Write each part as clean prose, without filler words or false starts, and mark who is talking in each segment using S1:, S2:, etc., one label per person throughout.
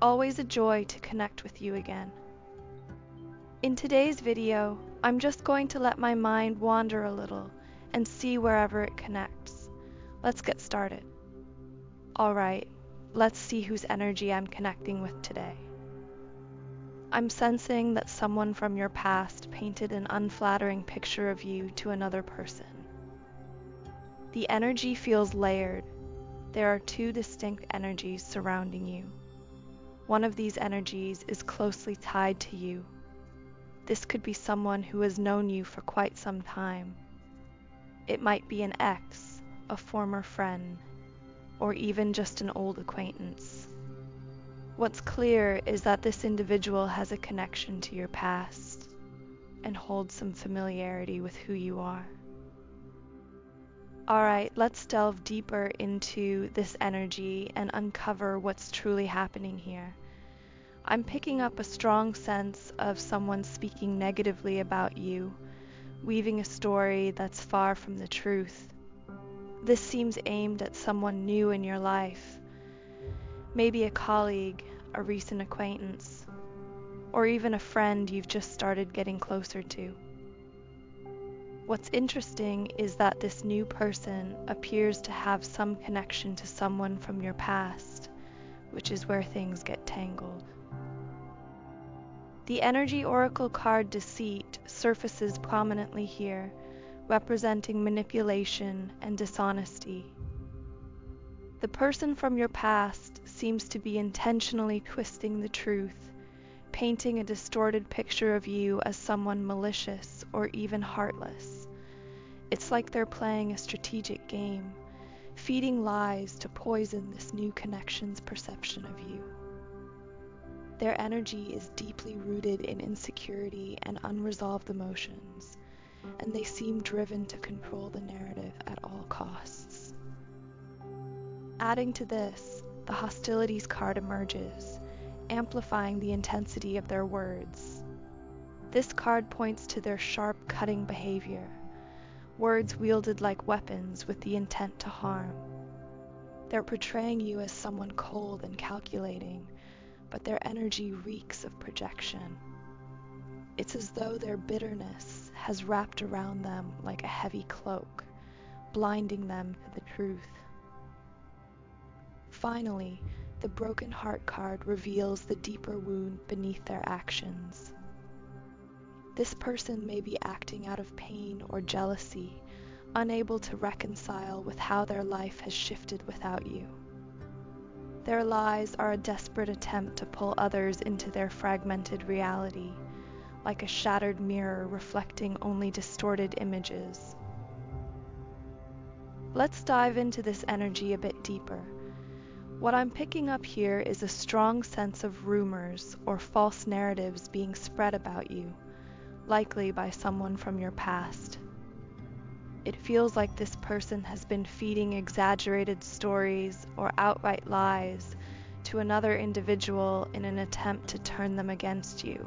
S1: always a joy to connect with you again. In today's video, I'm just going to let my mind wander a little and see wherever it connects. Let's get started. Alright, let's see whose energy I'm connecting with today. I'm sensing that someone from your past painted an unflattering picture of you to another person. The energy feels layered. There are two distinct energies surrounding you. One of these energies is closely tied to you. This could be someone who has known you for quite some time. It might be an ex, a former friend, or even just an old acquaintance. What's clear is that this individual has a connection to your past and holds some familiarity with who you are. Alright, let's delve deeper into this energy and uncover what's truly happening here. I'm picking up a strong sense of someone speaking negatively about you, weaving a story that's far from the truth. This seems aimed at someone new in your life, maybe a colleague, a recent acquaintance, or even a friend you've just started getting closer to. What's interesting is that this new person appears to have some connection to someone from your past, which is where things get tangled. The energy oracle card Deceit surfaces prominently here, representing manipulation and dishonesty. The person from your past seems to be intentionally twisting the truth, painting a distorted picture of you as someone malicious or even heartless. It's like they're playing a strategic game, feeding lies to poison this new connection's perception of you. Their energy is deeply rooted in insecurity and unresolved emotions, and they seem driven to control the narrative at all costs. Adding to this, the hostilities card emerges, amplifying the intensity of their words. This card points to their sharp, cutting behavior, words wielded like weapons with the intent to harm. They're portraying you as someone cold and calculating, but their energy reeks of projection. It's as though their bitterness has wrapped around them like a heavy cloak, blinding them to the truth. Finally, the broken heart card reveals the deeper wound beneath their actions. This person may be acting out of pain or jealousy, unable to reconcile with how their life has shifted without you. Their lies are a desperate attempt to pull others into their fragmented reality, like a shattered mirror reflecting only distorted images. Let's dive into this energy a bit deeper. What I'm picking up here is a strong sense of rumors or false narratives being spread about you, likely by someone from your past. It feels like this person has been feeding exaggerated stories or outright lies to another individual in an attempt to turn them against you.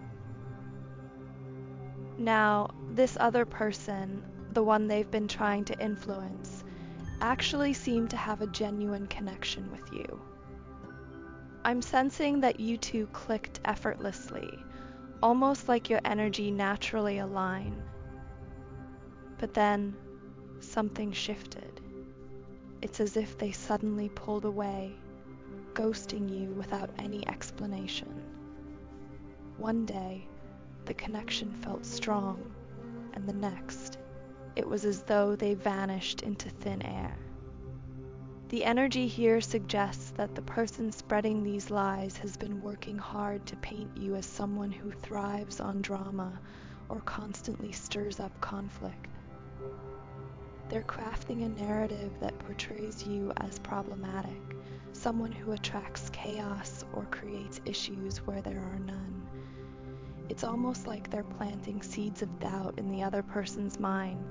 S1: Now, this other person, the one they've been trying to influence, actually seem to have a genuine connection with you. I'm sensing that you two clicked effortlessly, almost like your energy naturally aligned. But then, something shifted. It's as if they suddenly pulled away, ghosting you without any explanation. One day, the connection felt strong, and the next, it was as though they vanished into thin air. The energy here suggests that the person spreading these lies has been working hard to paint you as someone who thrives on drama or constantly stirs up conflict. They're crafting a narrative that portrays you as problematic, someone who attracts chaos or creates issues where there are none. It's almost like they're planting seeds of doubt in the other person's mind,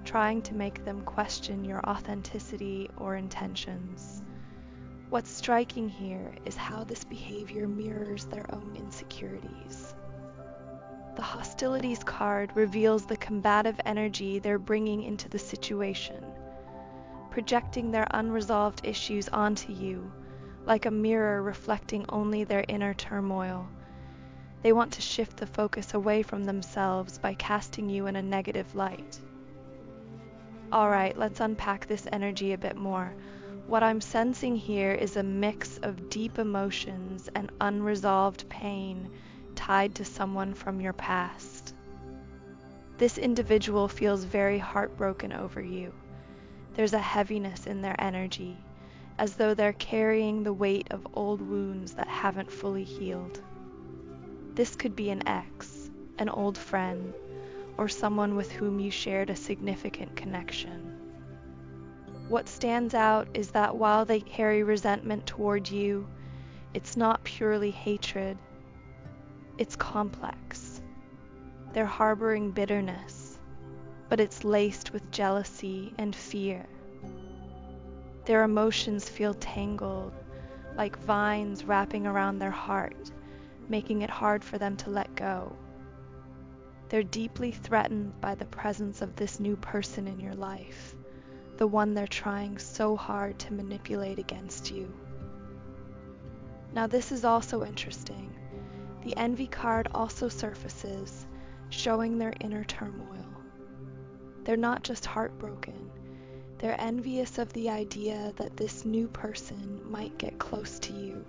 S1: trying to make them question your authenticity or intentions. What's striking here is how this behavior mirrors their own insecurities. The hostilities card reveals the combative energy they're bringing into the situation, projecting their unresolved issues onto you, like a mirror reflecting only their inner turmoil. They want to shift the focus away from themselves by casting you in a negative light. Alright, let's unpack this energy a bit more. What I'm sensing here is a mix of deep emotions and unresolved pain tied to someone from your past. This individual feels very heartbroken over you. There's a heaviness in their energy, as though they're carrying the weight of old wounds that haven't fully healed. This could be an ex, an old friend, or someone with whom you shared a significant connection. What stands out is that while they carry resentment toward you, it's not purely hatred. It's complex. They're harboring bitterness, but it's laced with jealousy and fear. Their emotions feel tangled, like vines wrapping around their heart, making it hard for them to let go. They're deeply threatened by the presence of this new person in your life, the one they're trying so hard to manipulate against you. Now this is also interesting. The envy card also surfaces, showing their inner turmoil. They're not just heartbroken, they're envious of the idea that this new person might get close to you,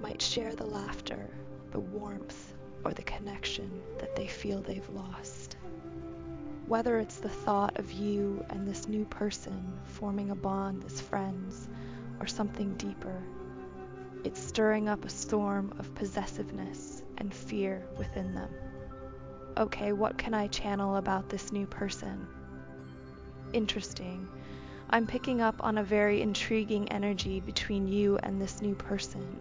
S1: might share the laughter, the warmth, or the connection that they feel they've lost. Whether it's the thought of you and this new person forming a bond as friends, or something deeper, it's stirring up a storm of possessiveness and fear within them. Okay, what can I channel about this new person? Interesting. I'm picking up on a very intriguing energy between you and this new person.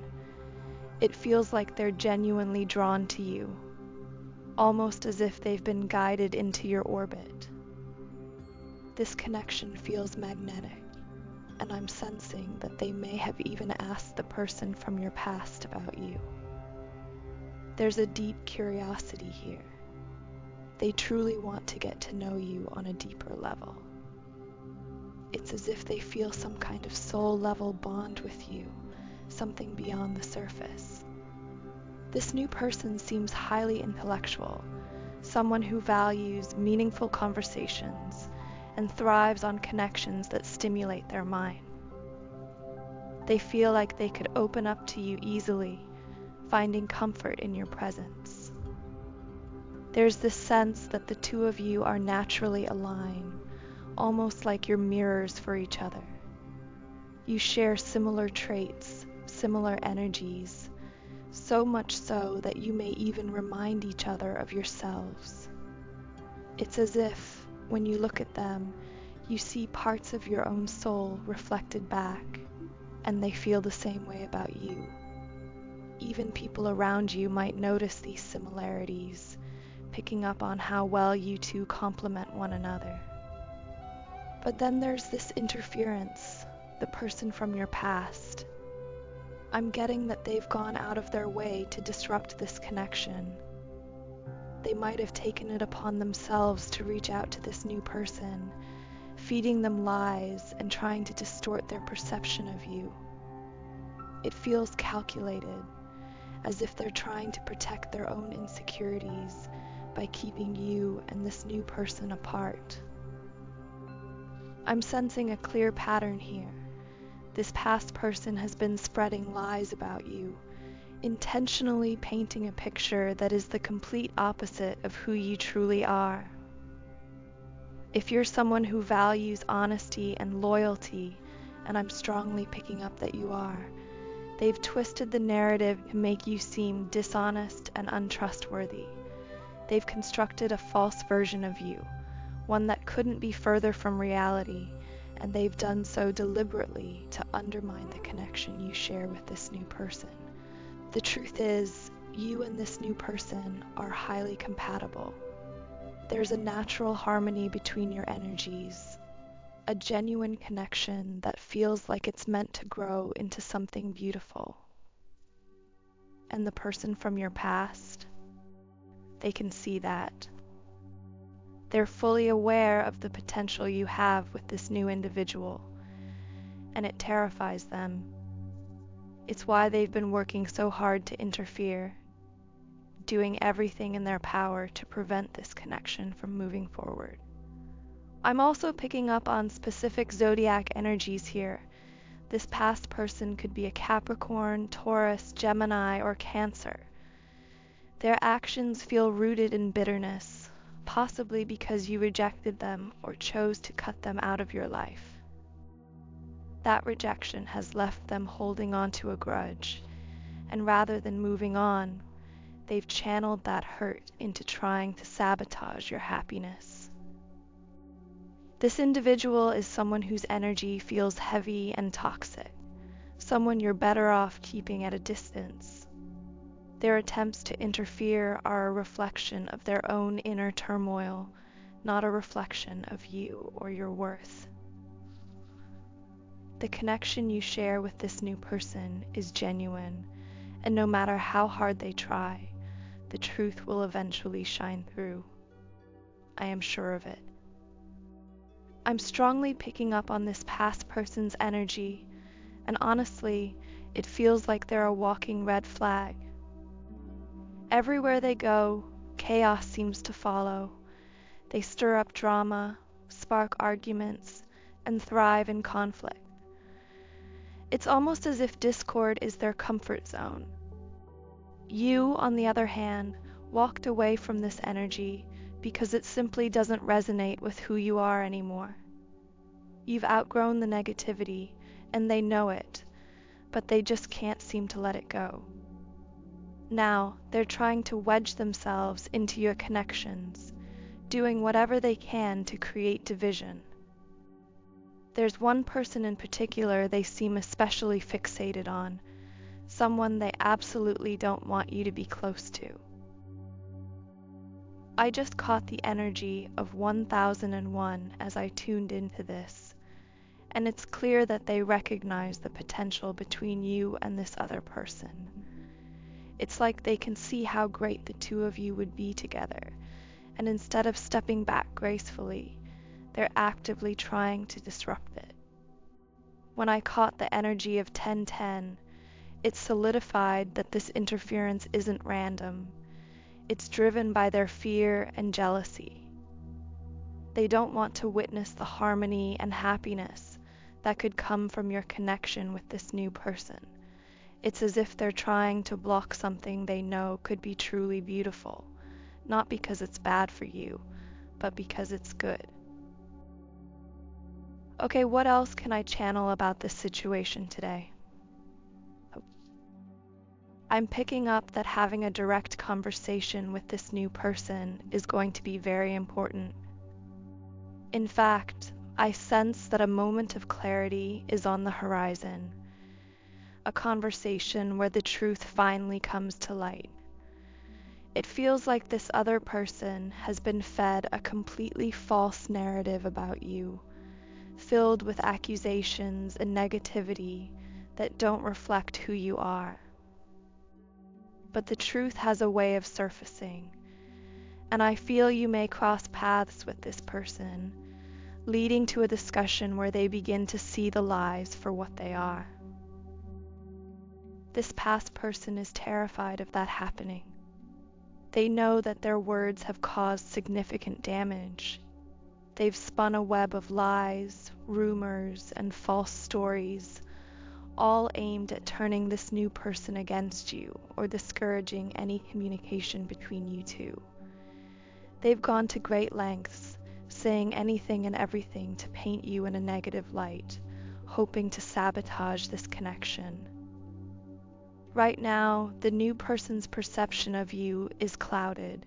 S1: It feels like they're genuinely drawn to you, almost as if they've been guided into your orbit. This connection feels magnetic, and I'm sensing that they may have even asked the person from your past about you. There's a deep curiosity here. They truly want to get to know you on a deeper level. It's as if they feel some kind of soul-level bond with you, something beyond the surface. This new person seems highly intellectual, someone who values meaningful conversations and thrives on connections that stimulate their mind. They feel like they could open up to you easily, finding comfort in your presence. There's this sense that the two of you are naturally aligned, almost like you're mirrors for each other. You share similar traits, similar energies, so much so that you may even remind each other of yourselves. It's as if, when you look at them, you see parts of your own soul reflected back, and they feel the same way about you. Even people around you might notice these similarities, picking up on how well you two complement one another. But then there's this interference, the person from your past. I'm getting that they've gone out of their way to disrupt this connection. They might have taken it upon themselves to reach out to this new person, feeding them lies and trying to distort their perception of you. It feels calculated, as if they're trying to protect their own insecurities by keeping you and this new person apart. I'm sensing a clear pattern here. This past person has been spreading lies about you, intentionally painting a picture that is the complete opposite of who you truly are. If you're someone who values honesty and loyalty, and I'm strongly picking up that you are, they've twisted the narrative to make you seem dishonest and untrustworthy. They've constructed a false version of you, one that couldn't be further from reality, and they've done so deliberately to undermine the connection you share with this new person. The truth is, you and this new person are highly compatible. There's a natural harmony between your energies, a genuine connection that feels like it's meant to grow into something beautiful. And the person from your past, they can see that. They're fully aware of the potential you have with this new individual, and it terrifies them. It's why they've been working so hard to interfere, doing everything in their power to prevent this connection from moving forward. I'm also picking up on specific zodiac energies here. This past person could be a Capricorn, Taurus, Gemini, or Cancer. Their actions feel rooted in bitterness, possibly because you rejected them or chose to cut them out of your life. That rejection has left them holding on to a grudge, and rather than moving on, they've channeled that hurt into trying to sabotage your happiness. This individual is someone whose energy feels heavy and toxic, someone you're better off keeping at a distance. Their attempts to interfere are a reflection of their own inner turmoil, not a reflection of you or your worth. The connection you share with this new person is genuine, and no matter how hard they try, the truth will eventually shine through. I am sure of it. I'm strongly picking up on this past person's energy, and honestly, it feels like they're a walking red flag. Everywhere they go, chaos seems to follow. They stir up drama, spark arguments, and thrive in conflict. It's almost as if discord is their comfort zone. You, on the other hand, walked away from this energy because it simply doesn't resonate with who you are anymore. You've outgrown the negativity, and they know it, but they just can't seem to let it go. Now, they're trying to wedge themselves into your connections, doing whatever they can to create division. There's one person in particular they seem especially fixated on, someone they absolutely don't want you to be close to. I just caught the energy of 1001 as I tuned into this, and it's clear that they recognize the potential between you and this other person. It's like they can see how great the two of you would be together, and instead of stepping back gracefully, they're actively trying to disrupt it. When I caught the energy of 1010, it solidified that this interference isn't random. It's driven by their fear and jealousy. They don't want to witness the harmony and happiness that could come from your connection with this new person. It's as if they're trying to block something they know could be truly beautiful, not because it's bad for you, but because it's good. Okay, what else can I channel about this situation today? I'm picking up that having a direct conversation with this new person is going to be very important. In fact, I sense that a moment of clarity is on the horizon, a conversation where the truth finally comes to light. It feels like this other person has been fed a completely false narrative about you, filled with accusations and negativity that don't reflect who you are. But the truth has a way of surfacing, and I feel you may cross paths with this person, leading to a discussion where they begin to see the lies for what they are. This past person is terrified of that happening. They know that their words have caused significant damage. They've spun a web of lies, rumors, and false stories, all aimed at turning this new person against you or discouraging any communication between you two. They've gone to great lengths, saying anything and everything to paint you in a negative light, hoping to sabotage this connection. Right now, the new person's perception of you is clouded.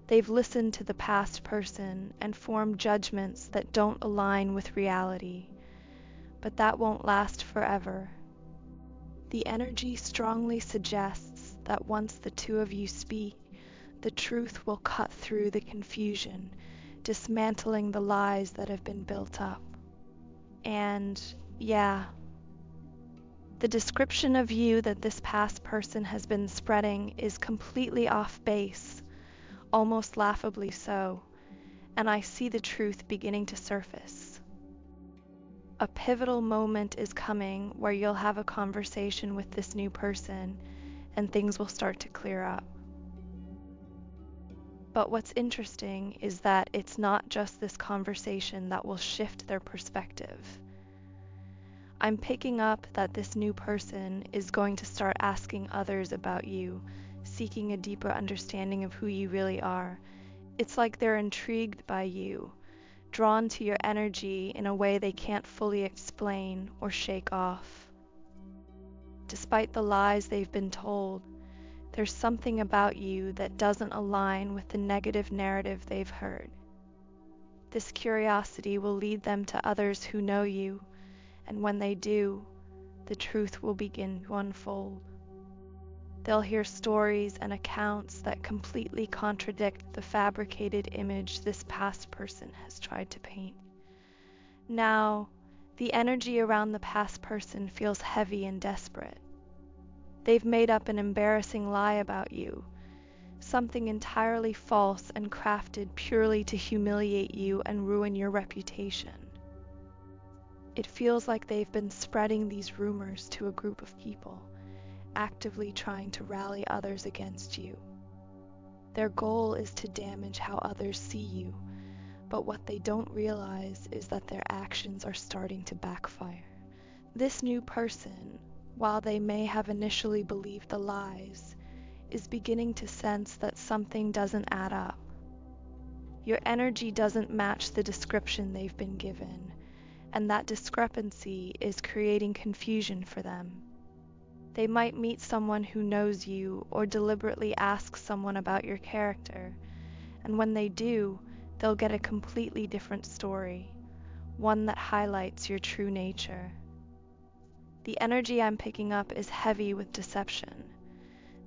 S1: They've listened to the past person and formed judgments that don't align with reality, but that won't last forever. The energy strongly suggests that once the two of you speak, the truth will cut through the confusion, dismantling the lies that have been built up. And, yeah, the description of you that this past person has been spreading is completely off base, almost laughably so, and I see the truth beginning to surface. A pivotal moment is coming where you'll have a conversation with this new person and things will start to clear up. But what's interesting is that it's not just this conversation that will shift their perspective. I'm picking up that this new person is going to start asking others about you, seeking a deeper understanding of who you really are. It's like they're intrigued by you, drawn to your energy in a way they can't fully explain or shake off. Despite the lies they've been told, there's something about you that doesn't align with the negative narrative they've heard. This curiosity will lead them to others who know you, and when they do, the truth will begin to unfold. They'll hear stories and accounts that completely contradict the fabricated image this past person has tried to paint. Now, the energy around the past person feels heavy and desperate. They've made up an embarrassing lie about you, something entirely false and crafted purely to humiliate you and ruin your reputation. It feels like they've been spreading these rumors to a group of people, actively trying to rally others against you. Their goal is to damage how others see you, but what they don't realize is that their actions are starting to backfire. This new person, while they may have initially believed the lies, is beginning to sense that something doesn't add up. Your energy doesn't match the description they've been given, and that discrepancy is creating confusion for them. They might meet someone who knows you or deliberately ask someone about your character, and when they do, they'll get a completely different story, one that highlights your true nature. The energy I'm picking up is heavy with deception.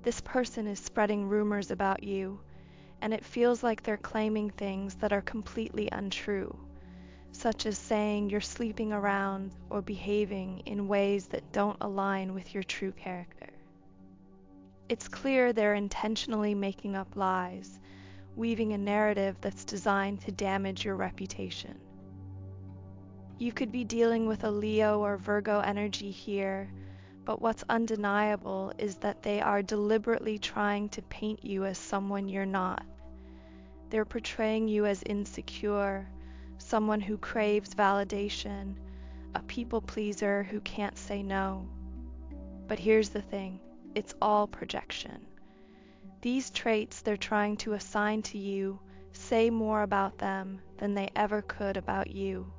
S1: This person is spreading rumors about you, and it feels like they're claiming things that are completely untrue, such as saying you're sleeping around or behaving in ways that don't align with your true character. It's clear they're intentionally making up lies, weaving a narrative that's designed to damage your reputation. You could be dealing with a Leo or Virgo energy here, but what's undeniable is that they are deliberately trying to paint you as someone you're not. They're portraying you as insecure, someone who craves validation, a people pleaser who can't say no. But here's the thing, it's all projection. These traits they're trying to assign to you say more about them than they ever could about you.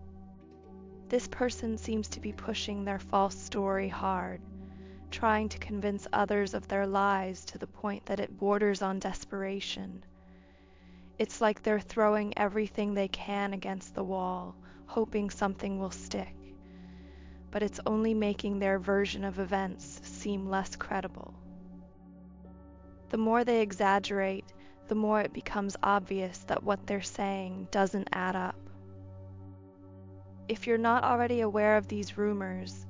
S1: This person seems to be pushing their false story hard, trying to convince others of their lies to the point that it borders on desperation. It's like they're throwing everything they can against the wall, hoping something will stick. But it's only making their version of events seem less credible. The more they exaggerate, the more it becomes obvious that what they're saying doesn't add up. If you're not already aware of these rumors,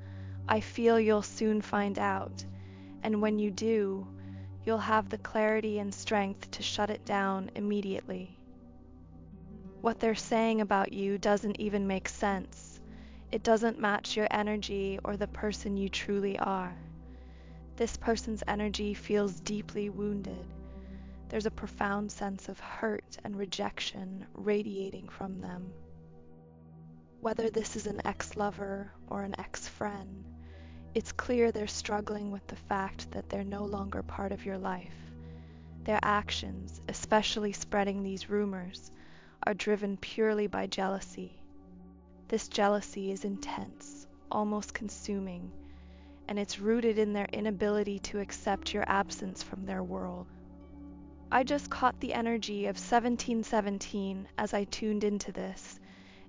S1: I feel you'll soon find out, and when you do, you'll have the clarity and strength to shut it down immediately. What they're saying about you doesn't even make sense. It doesn't match your energy or the person you truly are. This person's energy feels deeply wounded. There's a profound sense of hurt and rejection radiating from them. Whether this is an ex-lover or an ex-friend, it's clear they're struggling with the fact that they're no longer part of your life. Their actions, especially spreading these rumors, are driven purely by jealousy. This jealousy is intense, almost consuming, and it's rooted in their inability to accept your absence from their world. I just caught the energy of 1717 as I tuned into this,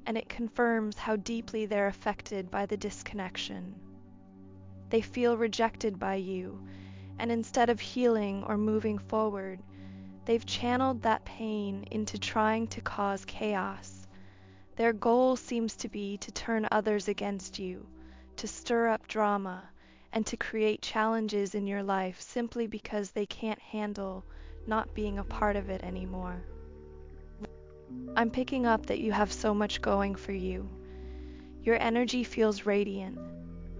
S1: and it confirms how deeply they're affected by the disconnection. They feel rejected by you, and instead of healing or moving forward, they've channeled that pain into trying to cause chaos. Their goal seems to be to turn others against you, to stir up drama, and to create challenges in your life simply because they can't handle not being a part of it anymore. I'm picking up that you have so much going for you. Your energy feels radiant,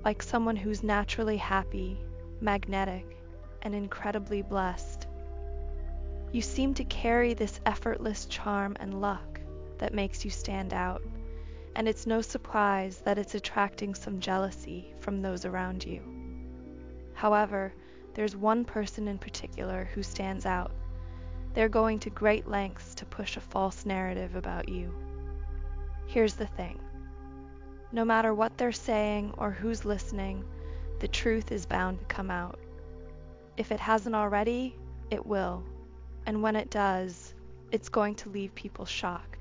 S1: like someone who's naturally happy, magnetic, and incredibly blessed. You seem to carry this effortless charm and luck that makes you stand out, and it's no surprise that it's attracting some jealousy from those around you. However, there's one person in particular who stands out. They're going to great lengths to push a false narrative about you. Here's the thing. No matter what they're saying or who's listening, the truth is bound to come out. If it hasn't already, it will. And when it does, it's going to leave people shocked.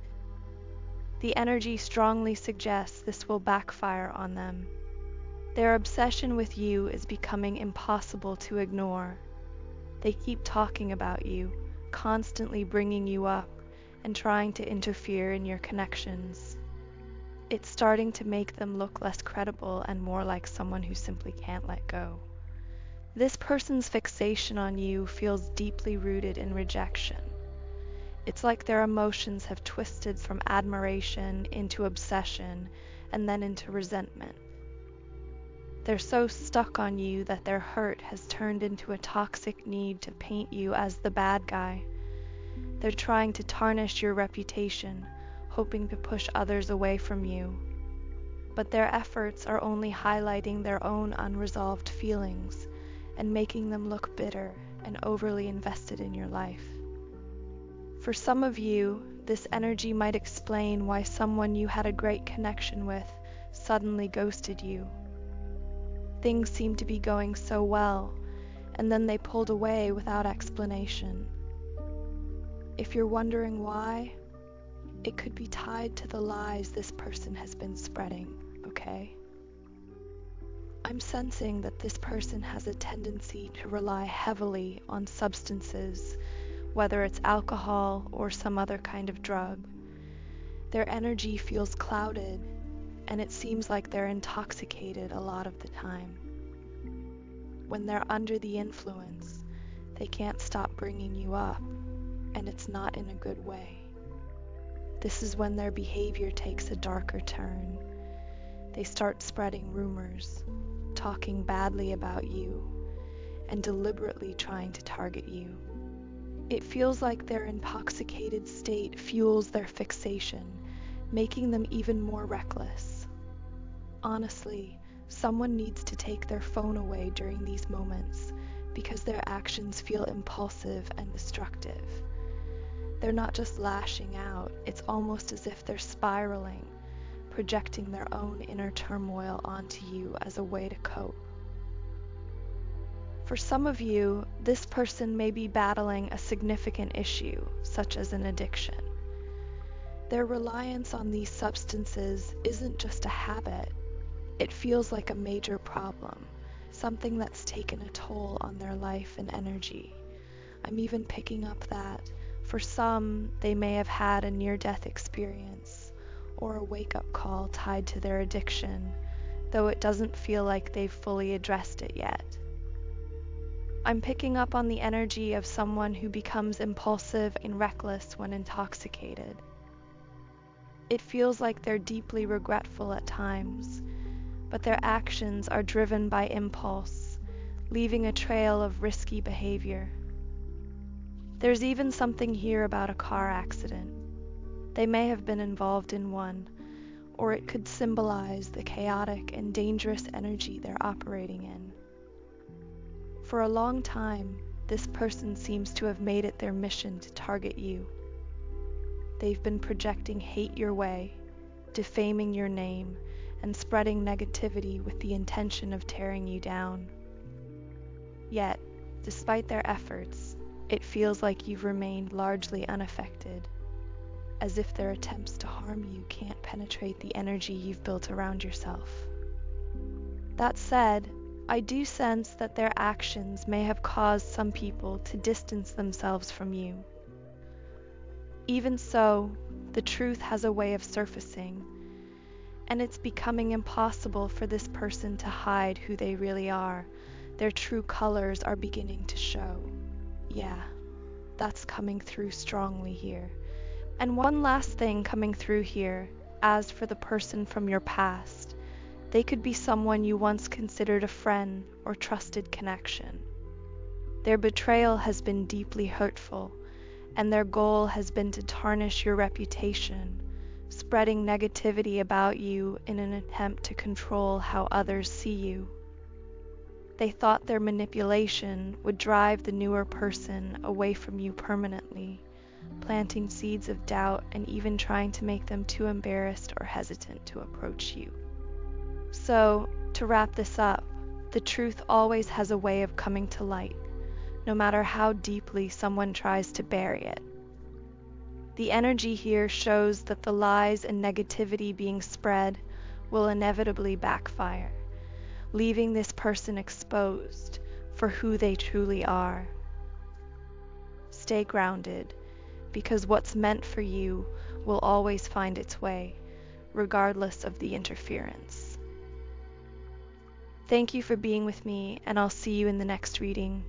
S1: The energy strongly suggests this will backfire on them. Their obsession with you is becoming impossible to ignore. They keep talking about you, constantly bringing you up and trying to interfere in your connections. It's starting to make them look less credible and more like someone who simply can't let go. This person's fixation on you feels deeply rooted in rejection. It's like their emotions have twisted from admiration into obsession and then into resentment. They're so stuck on you that their hurt has turned into a toxic need to paint you as the bad guy. They're trying to tarnish your reputation, hoping to push others away from you. But their efforts are only highlighting their own unresolved feelings and making them look bitter and overly invested in your life. For some of you, this energy might explain why someone you had a great connection with suddenly ghosted you. Things seemed to be going so well, and then they pulled away without explanation. If you're wondering why, it could be tied to the lies this person has been spreading, okay? I'm sensing that this person has a tendency to rely heavily on substances, whether it's alcohol or some other kind of drug. Their energy feels clouded, and it seems like they're intoxicated a lot of the time. When they're under the influence, they can't stop bringing you up, and it's not in a good way. This is when their behavior takes a darker turn. They start spreading rumors, talking badly about you, and deliberately trying to target you. It feels like their intoxicated state fuels their fixation, making them even more reckless. Honestly, someone needs to take their phone away during these moments because their actions feel impulsive and destructive. They're not just lashing out, it's almost as if they're spiraling, projecting their own inner turmoil onto you as a way to cope. For some of you, this person may be battling a significant issue, such as an addiction. Their reliance on these substances isn't just a habit, it feels like a major problem, something that's taken a toll on their life and energy. I'm even picking up that, for some, they may have had a near-death experience or a wake-up call tied to their addiction, though it doesn't feel like they've fully addressed it yet. I'm picking up on the energy of someone who becomes impulsive and reckless when intoxicated. It feels like they're deeply regretful at times, but their actions are driven by impulse, leaving a trail of risky behavior. There's even something here about a car accident. They may have been involved in one, or it could symbolize the chaotic and dangerous energy they're operating in. For a long time, this person seems to have made it their mission to target you. They've been projecting hate your way, defaming your name, and spreading negativity with the intention of tearing you down. Yet, despite their efforts, it feels like you've remained largely unaffected, as if their attempts to harm you can't penetrate the energy you've built around yourself. That said, I do sense that their actions may have caused some people to distance themselves from you. Even so, the truth has a way of surfacing, and it's becoming impossible for this person to hide who they really are. Their true colors are beginning to show. Yeah, that's coming through strongly here. And one last thing coming through here, as for the person from your past, they could be someone you once considered a friend or trusted connection. Their betrayal has been deeply hurtful, and their goal has been to tarnish your reputation, spreading negativity about you in an attempt to control how others see you. They thought their manipulation would drive the newer person away from you permanently, planting seeds of doubt and even trying to make them too embarrassed or hesitant to approach you. So, to wrap this up, the truth always has a way of coming to light, no matter how deeply someone tries to bury it. The energy here shows that the lies and negativity being spread will inevitably backfire, leaving this person exposed for who they truly are. Stay grounded, because what's meant for you will always find its way, regardless of the interference. Thank you for being with me, and I'll see you in the next reading.